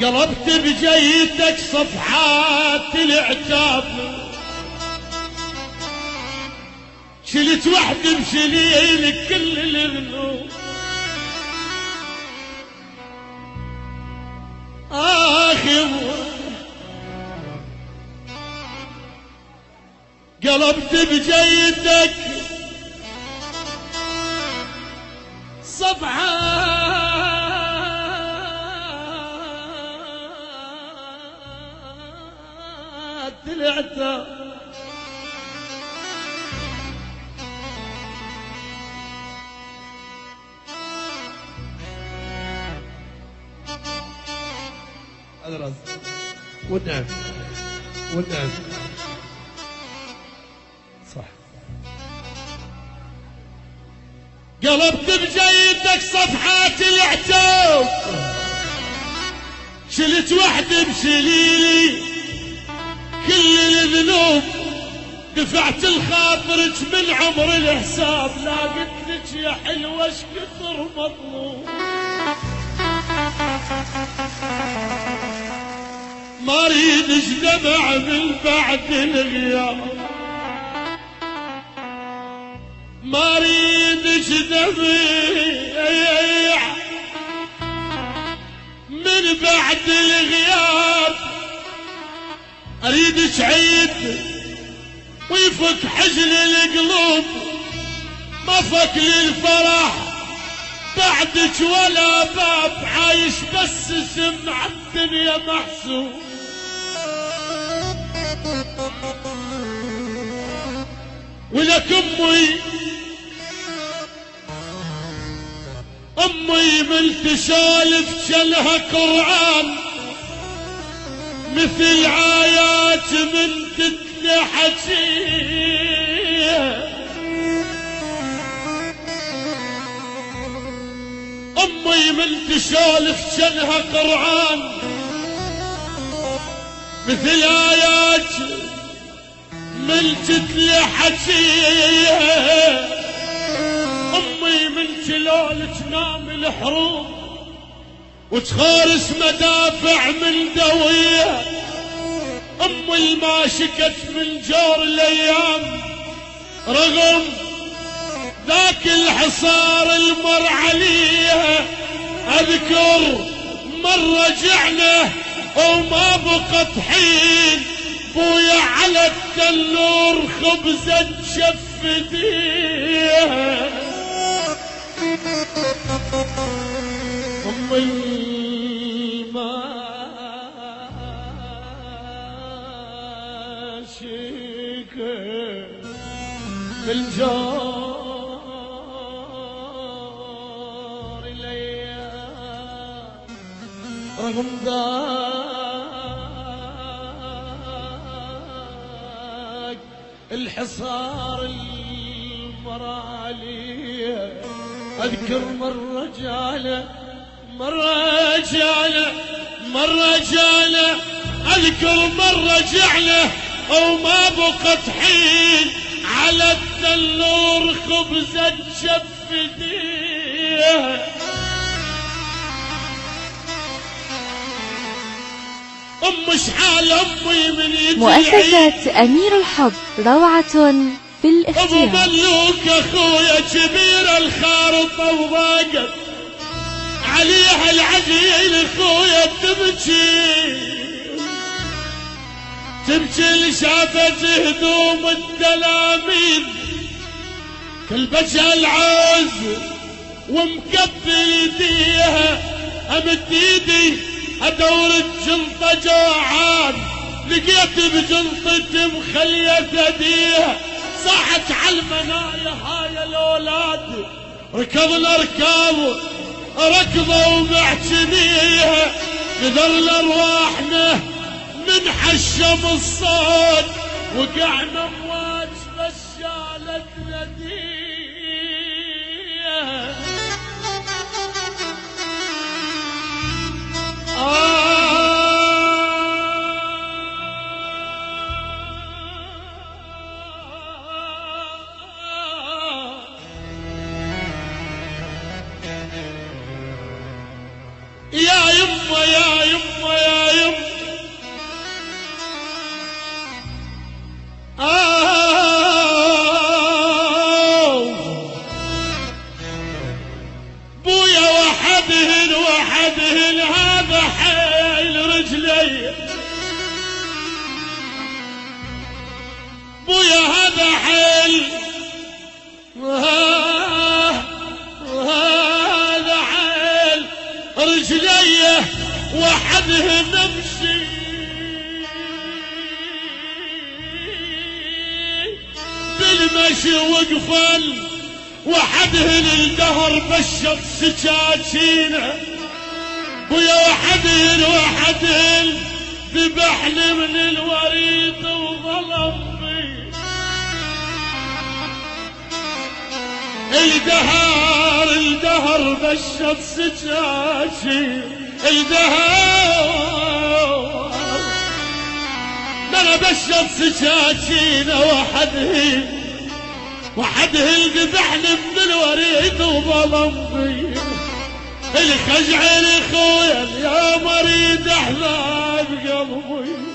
قلبت بجيتك صفحات العتاب، شلت وحدي بشليلك كل الذنوب. قلبت بجيتك صفحات العتاب، الرز والنعم والنعم صح. قلبت بجيتك صفحات العتاب، شلت وحدي بشليلي كل الذنوب. دفعت الخاطرك من عمر الحساب، لا قلتلك يا حلوة اش كثر مطلوب. ما اريدش دمع من بعد الغياب، ما اريدش دمع من بعد الغياب. اريدك عيد ويفك حزن القلوب، ما فك للفرح بعدك ولا باب. عايش بس سمع الدنيا محسوب. ولك امي من تسالف شلها قرآن، مثل آيات من تتلى حكيها. امي من تسالف شلها قرآن، مثل آيات من تتلى حكيها. امي من شلال تنام الحروب وتخارس مدافع من دوية. امي ما شكت من جور الايام، رغم ذاك الحصار المر عليها. اذكر مرة رجعنا وما بقت حين، بويا على التنور خبزة شفتيها. أم الماشيكة بالجار الأيام، رغم ذاك الحصار المرالي. اذكر مرة جانا اذكر مرة جعله وما بقت حين، على التنور خبزة شفتيها. شحال امي من يجي. مؤسسة أمير الحب روعة في الاختيار. ابو ملوك اخويا كبير الخارطة وضاقت عليها العجين. اخويا تبكي لشافت هدوم التلاميذ، كل بجها العوز ومكبل يديها. امد ايدي ادور الجنطة جوعان، لقيت بجنطتي مخلية ثديها. صاحت عالمنايا هاي الاولاد، ركضنا ركضوا ومعتنيها. قدرنا ارواحنا من حشم الصوت، وقعنا امواج بس شالتنا ديها. يا خويا هذا حل وهذا حل رجليه وحده نمشي بالمشي وقفل وحده للدهر بشط سكاكينه ويا وحده ذبحني من الوريد وظلم بي الدهر بشط سكاكين الدهر انا بشط سكاكين وحده ذبحني من الوريد وظلم بي الخجع خويا يا مريد احباب قلبي